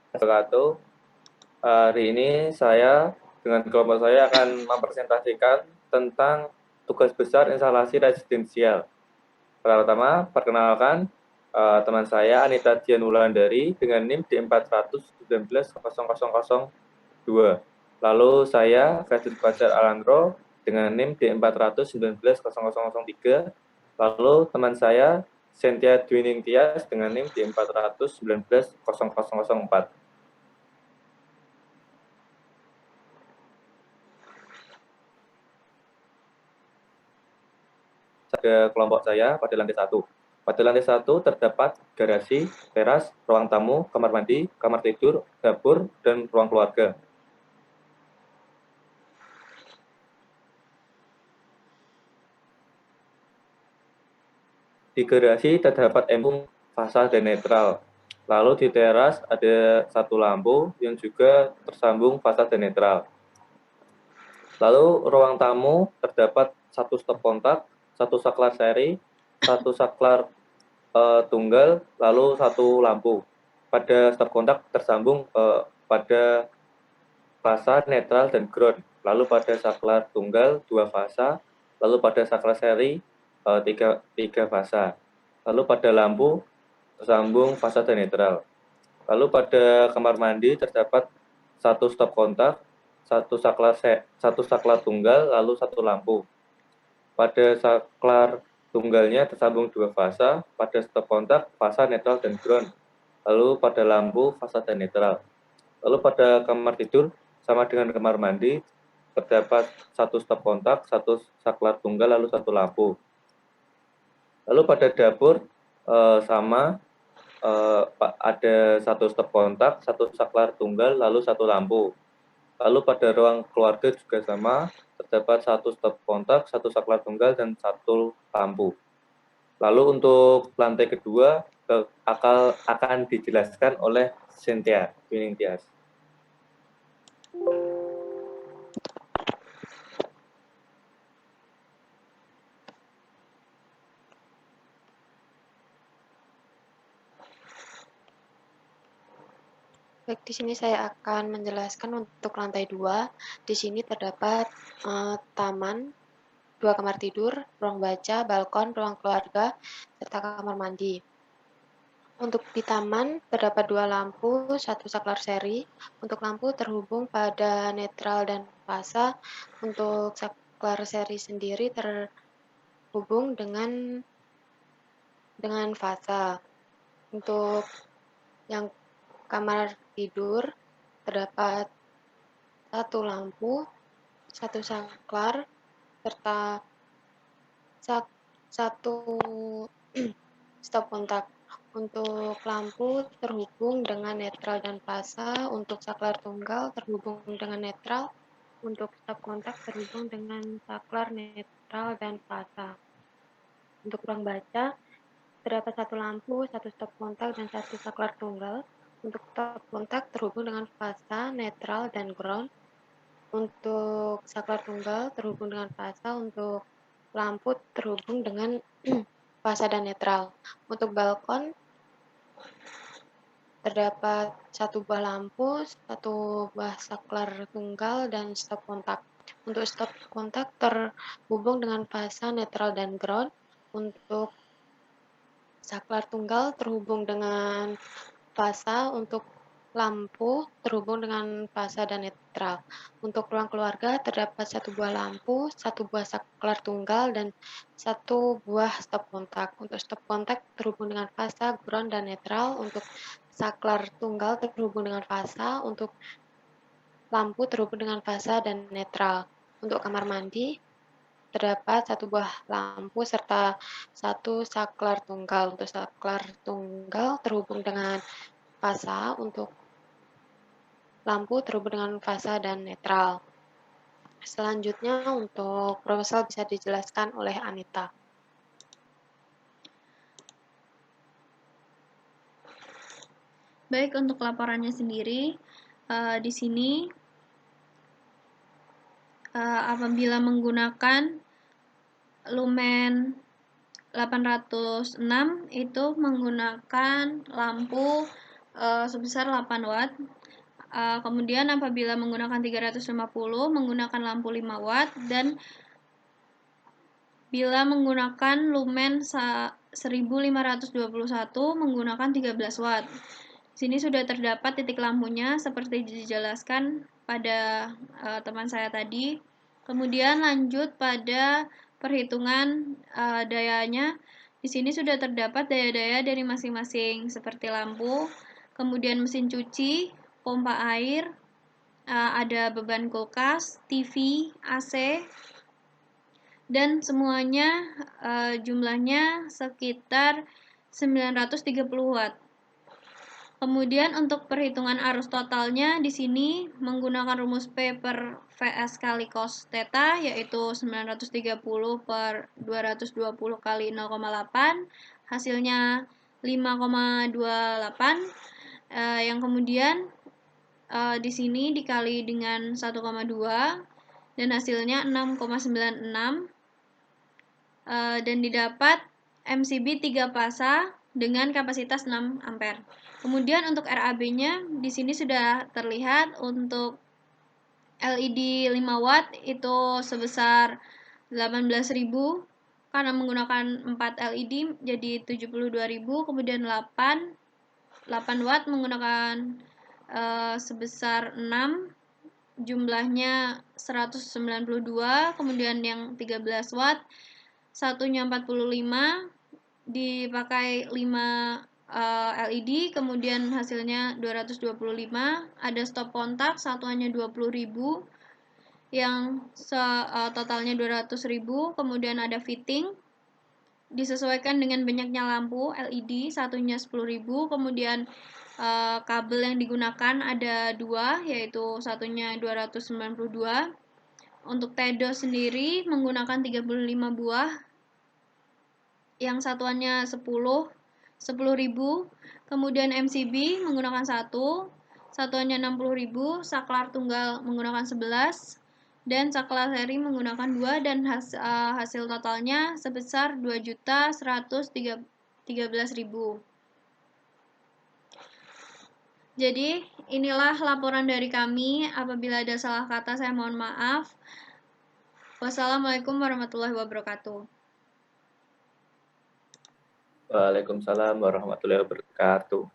Wabarakatuh. Hari ini saya dengan kelompok saya akan mempresentasikan tentang tugas besar instalasi residensial. Pertama, perkenalkan teman saya Anita Dian Wulandari dengan NIM D419-19002. Lalu saya Fredrik Fajar Alandro dengan NIM D419-00003. Lalu teman saya Cynthia Dwi Ningtyas dengan NIM D419-00004. Pada kelompok saya pada lantai 1. Pada lantai 1 terdapat garasi, teras, ruang tamu, kamar mandi, kamar tidur, dapur, dan ruang keluarga. Di garasi terdapat embung, fasa, dan netral. Lalu di teras ada satu lampu yang juga tersambung fasa dan netral. Lalu ruang tamu terdapat satu stop kontak, satu saklar seri, satu saklar tunggal, lalu satu lampu. Pada stop kontak tersambung pada fasa, netral, dan ground. Lalu pada saklar tunggal 2 fasa, lalu pada saklar seri 3 fasa. Lalu pada lampu tersambung fasa dan netral. Lalu pada kamar mandi terdapat satu stop kontak, satu saklar tunggal, lalu satu lampu. Pada saklar tunggalnya tersambung 2 fasa, pada stop kontak fasa, netral, dan ground. Lalu pada lampu fasa dan netral. Lalu pada kamar tidur sama dengan kamar mandi terdapat satu stop kontak, satu saklar tunggal, lalu satu lampu. Lalu pada dapur sama ada satu stop kontak, satu saklar tunggal, lalu satu lampu. Lalu pada ruang keluarga juga sama, terdapat satu stop kontak, satu saklar tunggal, dan satu lampu. Lalu untuk lantai kedua akan dijelaskan oleh Cynthia Dwi Ningtyas. Baik, di sini saya akan menjelaskan untuk lantai 2. Di sini terdapat taman, 2 kamar tidur, ruang baca, balkon, ruang keluarga, serta kamar mandi. Untuk di taman terdapat 2 lampu, 1 saklar seri. Untuk lampu terhubung pada netral dan fasa. Untuk saklar seri sendiri terhubung dengan fasa. Untuk yang kamar tidur terdapat 1 lampu, 1 saklar, serta 1 stop kontak. Untuk lampu terhubung dengan netral dan fasa, untuk saklar tunggal terhubung dengan netral, untuk stop kontak terhubung dengan saklar netral dan fasa. Untuk ruang baca terdapat 1 lampu, 1 stop kontak, dan 1 saklar tunggal. Untuk stop kontak terhubung dengan fasa, netral, dan ground. Untuk saklar tunggal terhubung dengan fasa, untuk lampu terhubung dengan fasa dan netral. Untuk balkon terdapat 1 buah lampu, 1 buah saklar tunggal, dan stop kontak. Untuk stop kontak terhubung dengan fasa, netral, dan ground. Untuk saklar tunggal terhubung dengan fasa, untuk lampu terhubung dengan fasa dan netral. Untuk ruang keluarga terdapat 1 buah lampu, 1 buah saklar tunggal, dan 1 buah stop kontak. Untuk stop kontak terhubung dengan fasa, ground, dan netral. Untuk saklar tunggal terhubung dengan fasa, untuk lampu terhubung dengan fasa dan netral. Untuk kamar mandi terdapat 1 buah lampu serta 1 saklar tunggal. Untuk saklar tunggal terhubung dengan fasa, untuk lampu terhubung dengan fasa dan netral. Selanjutnya untuk proposal bisa dijelaskan oleh Anita. Baik, untuk laporannya sendiri, di sini apabila menggunakan lumen 806 itu menggunakan lampu sebesar 8 watt. Kemudian apabila menggunakan 350 menggunakan lampu 5 watt, dan bila menggunakan lumen 1521 menggunakan 13 watt. Di sini sudah terdapat titik lampunya seperti dijelaskan pada teman saya tadi. Kemudian lanjut pada perhitungan dayanya. Di sini sudah terdapat daya-daya dari masing-masing seperti lampu, kemudian mesin cuci, pompa air, ada beban kulkas, TV, AC, dan semuanya jumlahnya sekitar 930 watt. Kemudian untuk perhitungan arus totalnya di sini menggunakan rumus P per VS kali cos theta, yaitu 930 per 220 kali 0,8, hasilnya 5,28, yang kemudian di sini dikali dengan 1,2 dan hasilnya 6,96, dan didapat MCB 3 fasa dengan kapasitas 6 ampere. Kemudian untuk RAB-nya di sini sudah terlihat. Untuk LED 5 watt itu sebesar 18.000 karena menggunakan 4 LED jadi 72.000. Kemudian 8 watt menggunakan sebesar 6, jumlahnya 192. Kemudian yang 13 watt satunya 45, dipakai 5 LED, kemudian hasilnya 225. Ada stop kontak, satuannya 20.000 yang totalnya 200.000. Kemudian ada fitting, disesuaikan dengan banyaknya lampu LED, satunya 10.000. Kemudian kabel yang digunakan ada 2, yaitu satunya 292. Untuk TEDOS sendiri menggunakan 35 buah yang satuannya 10.000. Kemudian MCB menggunakan 1, satuannya 60.000. Saklar tunggal menggunakan 11, dan saklar seri menggunakan 2, dan hasil totalnya sebesar 2.113.000. Jadi inilah laporan dari kami. Apabila ada salah kata saya mohon maaf. Wassalamualaikum warahmatullahi wabarakatuh. Waalaikumsalam warahmatullahi wabarakatuh.